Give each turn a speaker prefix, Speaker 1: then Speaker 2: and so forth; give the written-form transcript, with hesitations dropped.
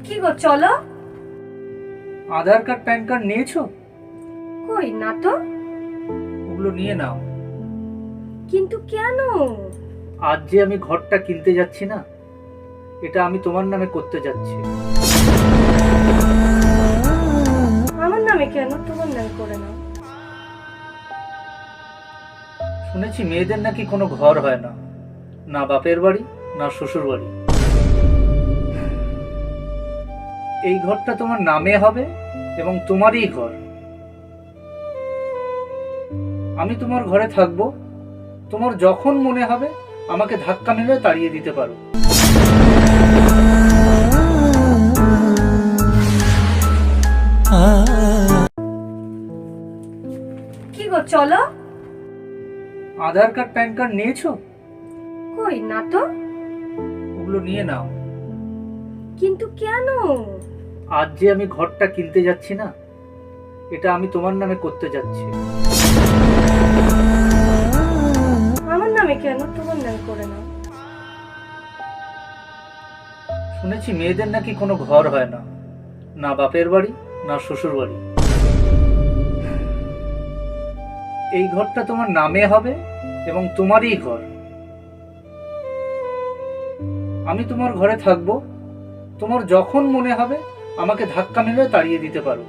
Speaker 1: কি গো চলো।
Speaker 2: আধার card pan card নিয়েছো?
Speaker 1: কই না তো।
Speaker 2: ওগুলো নিয়ে নাও।
Speaker 1: কিন্তু কেন?
Speaker 2: আজ যে আমি ঘরটা কিনতে যাচ্ছি না, এটা আমি তোমার নামে করতে যাচ্ছি।
Speaker 1: আমার নামে কেন, তোমার নামে করে নাও।
Speaker 2: শুনেছি মেয়েদের নাকি কোনো ঘর হয় না, না বাপের বাড়ি না শ্বশুর বাড়ি। এই ঘরটা তোমার নামে হবে এবং তোমারই ঘর। আমি তোমার ঘরে থাকবো, তোমার যখন মনে হবে আমাকে ধাক্কা মেরে তাড়িয়ে দিতে পারো।
Speaker 1: কি গো চলো।
Speaker 2: আধার কার্ড প্যান কার্ড নিয়েছো?
Speaker 1: কই না তো।
Speaker 2: ওগুলো নিয়ে নাও।
Speaker 1: কিন্তু কেন?
Speaker 2: আজ যে আমি ঘরটা কিনতে যাচ্ছি না, এটা আমি তোমার নামে করতে যাচ্ছি।
Speaker 1: আমার নামে কেন, তোমার নামে করে নাও।
Speaker 2: শুনেছি মেয়েদের নাকি কোনো ঘর হয় না, না বাপের বাড়ি না শ্বশুর বাড়ি। এই ঘরটা তোমার নামে হবে এবং তোমারই ঘর। আমি তোমার ঘরে থাকবো, তোমার যখন মনে হবে আমাকে ধাক্কা মেরে তাড়িয়ে দিতে পারো।